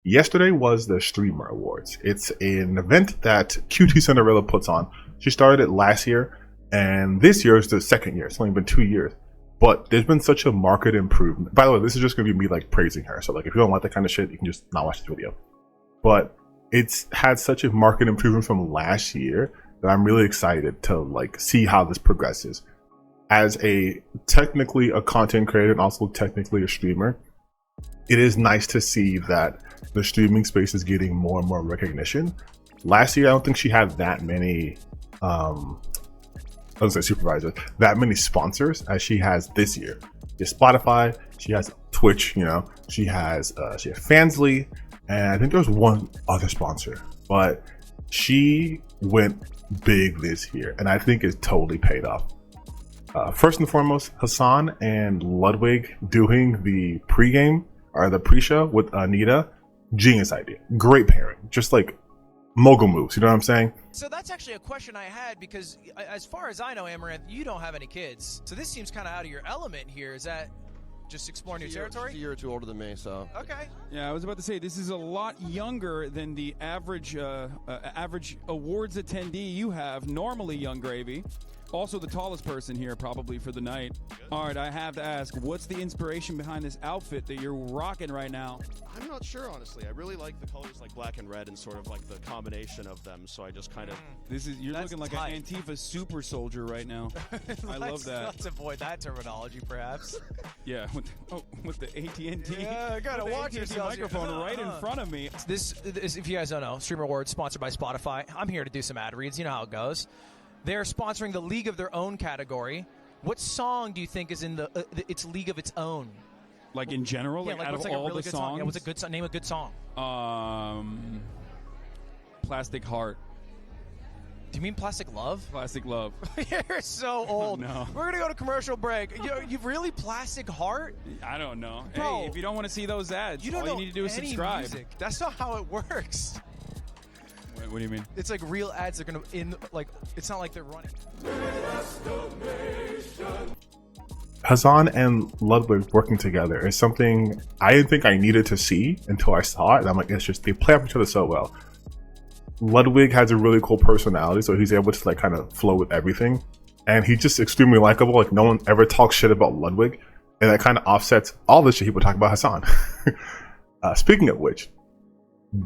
Yesterday was the Streamer Awards. It's an event that qtcinderella puts on. She started it last year, and this year is the second year. It's only been 2 years. But there's been such a market improvement. By the way, this is just going to be me like praising her. So like, if you don't like that kind of shit, you can just not watch this video. But it's had such a market improvement from last year that I'm really excited to like see how this progresses. As a technically a content creator and also technically a streamer, it is nice to see that the streaming space is getting more and more recognition. Last year, I don't think she had that many, I was gonna say supervisors, that many sponsors as she has this year. She has Spotify, she has Twitch, you know, she has Fansly, and I think there was one other sponsor, but she went big this year, and I think it's totally paid off. First and foremost, Hassan and Ludwig doing the pregame or the pre-show with Anita, genius idea, great pairing, just like mogul moves, you know what I'm saying? So that's actually a question I had, because as far as I know, Amaranth, you don't have any kids, so this seems kind of out of your element here. Is that just exploring new territory? She's a year or two older than me, so. Okay. Yeah, I was about to say, this is a lot younger than the average awards attendee you have, normally, Young Gravy. Also the tallest person here probably for the night. All right, I have to ask, what's the inspiration behind this outfit that you're rocking right now? I'm not sure, honestly. I really like the colors like black and red and sort of like the combination of them, so I just kind of... You're That's looking like tight. an Antifa super soldier right now. I love that. Let's avoid that terminology, perhaps. Yeah, with the AT&T. Yeah, gotta with the watch AT&T yourselves here. microphone right in front of me. This, if you guys don't know, Streamer Awards sponsored by Spotify. I'm here to do some ad reads. You know how it goes. They're sponsoring the League of Their Own category. What song do you think is in its league of its own? Like in general, Yeah, like out what's of like all a really the good song? songs. Yeah, what's a good song? Name a good song. Plastic Heart. Do you mean Plastic Love? Plastic Love. You're so old. No. We're gonna go to commercial break. You've really Plastic Heart? I don't know. Bro, hey, if you don't want to see those ads, You don't all know you need to do is any subscribe. music. That's not how it works. Wait, what do you mean? It's like real ads. They're gonna it's not like they're running. Hassan and Ludwig working together is something I didn't think I needed to see until I saw it. And I'm like, it's just, they play off each other so well. Ludwig has a really cool personality, so he's able to like kind of flow with everything. And he's just extremely likable. Like, no one ever talks shit about Ludwig. And that kind of offsets all the shit people talk about Hassan. Speaking of which,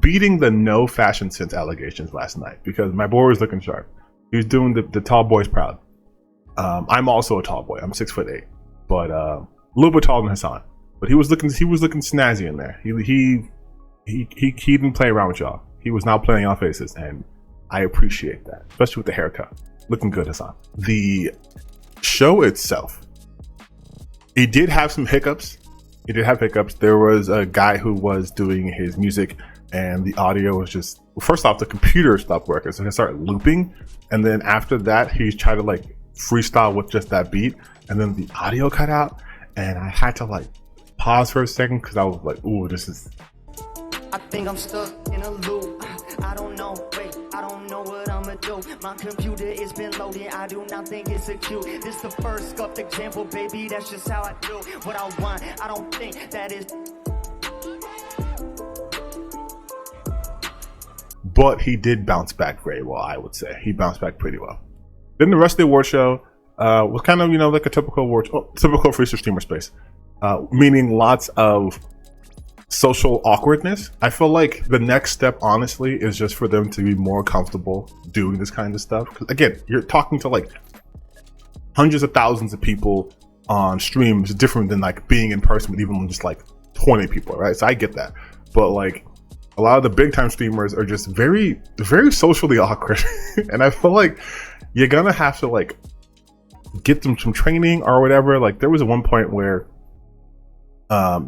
beating the no fashion sense allegations last night, because my boy was looking sharp. He was doing the tall boys proud. I'm also a tall boy. I'm 6'8", but a little bit taller than Hassan. But he was looking snazzy in there. He didn't play around with y'all. He was not playing y'all faces, and I appreciate that, especially with the haircut. Looking good, Hassan. The show itself, it did have some hiccups. It did have hiccups. There was a guy who was doing his music, and the audio was just, first off, the computer stopped working, so it started looping, and then after that, he tried to like freestyle with just that beat, and then the audio cut out, and I had to like pause for a second because I was like, ooh, this is... I think I'm stuck in a loop. I don't know, wait, I don't know what I'ma do. My computer is been loaded, I do not think it's a cue. This the first scuffed example, baby, that's just how I do what I want. I don't think that is... But he did bounce back very well, I would say. He bounced back pretty well. Then the rest of the award show was kind of, like a typical typical freestyle streamer space. Meaning lots of social awkwardness. I feel like the next step, honestly, is just for them to be more comfortable doing this kind of stuff. Because again, you're talking to like hundreds of thousands of people on streams, different than like being in person with even just like 20 people, right? So I get that. But like a lot of the big time streamers are just very, very socially awkward. And I feel like you're gonna have to like get them some training or whatever. Like there was one point where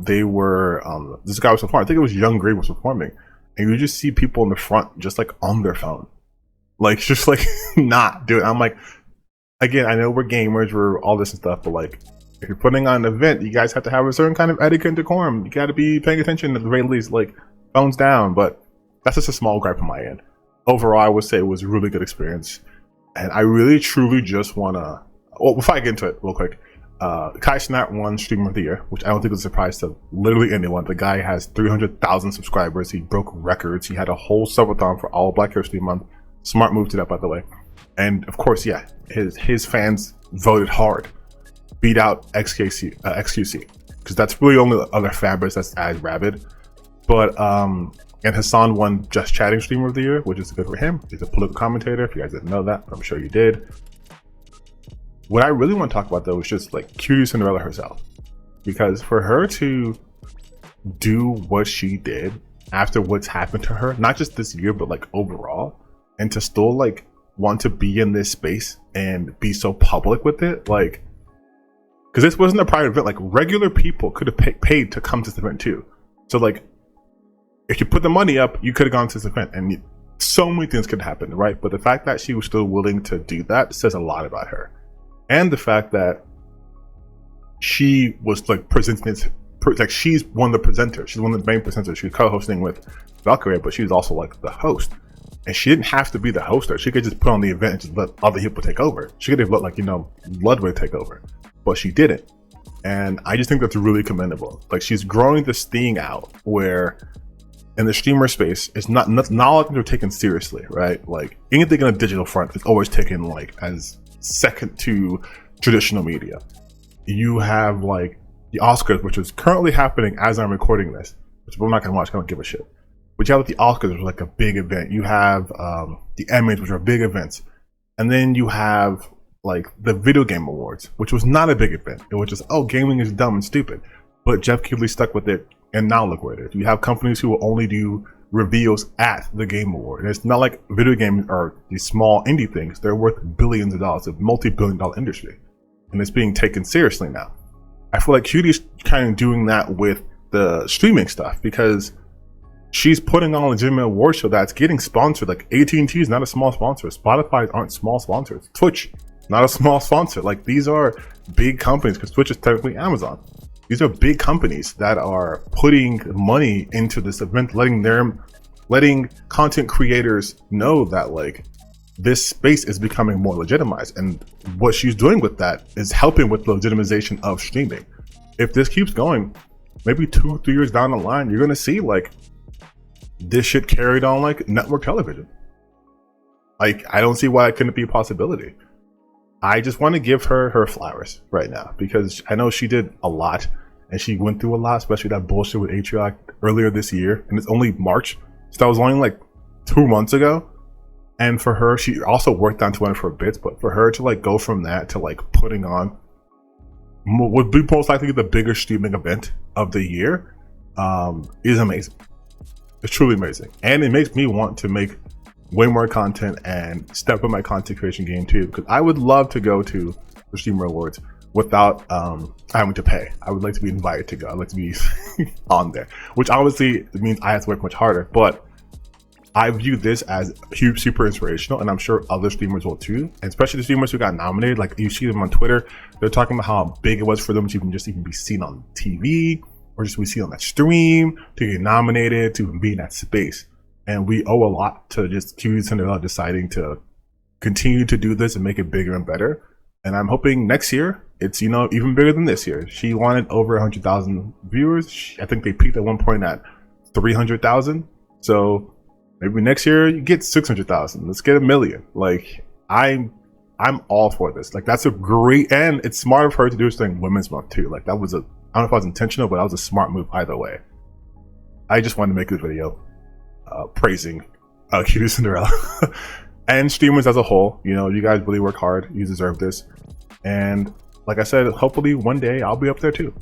they were this guy was performing, I think it was Young Gray was performing, and you just see people in the front just like on their phone, like just like not doing. I'm like, again, I know we're gamers, we're all this and stuff, but like if you're putting on an event, you guys have to have a certain kind of etiquette and decorum. You got to be paying attention at the very least, like phones down. But that's just a small gripe on my end. Overall, I would say it was a really good experience, and I really truly just want to, well, before I get into it real quick, Kai Cenat won Streamer of the Year, which I don't think was a surprise to literally anyone. The guy has 300,000 subscribers. He broke records. He had a whole subathon for all Black History Month. Smart move to that, by the way. And of course, yeah, his fans voted hard, beat out XQC, because that's really the only other fan base that's as rabid. But and Hassan won Just Chatting Streamer of the Year, which is good for him. He's a political commentator. If you guys didn't know that, I'm sure you did. What I really want to talk about though is just like qtcinderella herself, because for her to do what she did after what's happened to her, not just this year but like overall, and to still like want to be in this space and be so public with it, like, because this wasn't a private event. Like, regular people could have paid to come to this event too. So like, if you put the money up, you could have gone to this event, and so many things could happen, right? But the fact that she was still willing to do that says a lot about her. And the fact that she was like presenting it, like she's one of the presenters, she's one of the main presenters. She was co-hosting with Valkyrie, but she was also like the host. And she didn't have to be the hoster. She could just put on the event and just let other people take over. She could have let, like, you know, Ludwig take over, but she didn't. And I just think that's really commendable. Like, she's growing this thing out where in the streamer space, it's not all things are taken seriously, right? Like, anything in a digital front is always taken like as second to traditional media. You have like the Oscars, which is currently happening as I'm recording this, which I'm not gonna watch, I don't give a shit. But you have the Oscars, which is like a big event. You have the Emmys, which are big events. And then you have like the Video Game Awards, which was not a big event. It was just, oh, gaming is dumb and stupid. But Jeff Keighley stuck with it, and now look where it is. You have companies who will only do reveals at the Game Award. And it's not like video games are these small indie things. They're worth billions of dollars, a multi-billion-dollar industry. And it's being taken seriously now. I feel like Qt's kind of doing that with the streaming stuff, because she's putting on a legitimate award show that's getting sponsored. Like, AT&T is not a small sponsor. Spotify aren't small sponsors. Twitch, not a small sponsor. Like, these are big companies, because Twitch is technically Amazon. These are big companies that are putting money into this event, letting content creators know that like this space is becoming more legitimized. And what she's doing with that is helping with the legitimization of streaming. If this keeps going, maybe 2-3 years down the line, you're gonna see like this shit carried on like network television. Like, I don't see why it couldn't be a possibility. I just want to give her flowers right now, because I know she did a lot and she went through a lot, especially that bullshit with Atrioc earlier this year, and it's only March, so that was only like 2 months ago. And for her, she also worked on Twitter for a bit, but for her to like go from that to like putting on would be most likely the biggest streaming event of the year is amazing. It's truly amazing, and it makes me want to make way more content and step up my content creation game too, because I would love to go to the Streamer Awards without having to pay. I would like to be invited to go. I'd like to be on there, which obviously means I have to work much harder, but I view this as huge, super inspirational, and I'm sure other streamers will too, and especially the streamers who got nominated. Like, you see them on Twitter, they're talking about how big it was for them to even be seen on TV, or just be seen on that stream, to get nominated, to even be in that space. And we owe a lot to just qtcinderella deciding to continue to do this and make it bigger and better. And I'm hoping next year it's, you know, even bigger than this year. She wanted over 100,000 viewers. I think they peaked at one point at 300,000. So maybe next year you get 600,000. Let's get 1 million. Like, I'm all for this. Like, that's a great, and it's smart of her to do this during Women's Month too. Like, that was I don't know if I was intentional, but that was a smart move either way. I just wanted to make this video praising qtcinderella and streamers as a whole. You know, you guys really work hard. You deserve this. And like I said, hopefully one day I'll be up there too.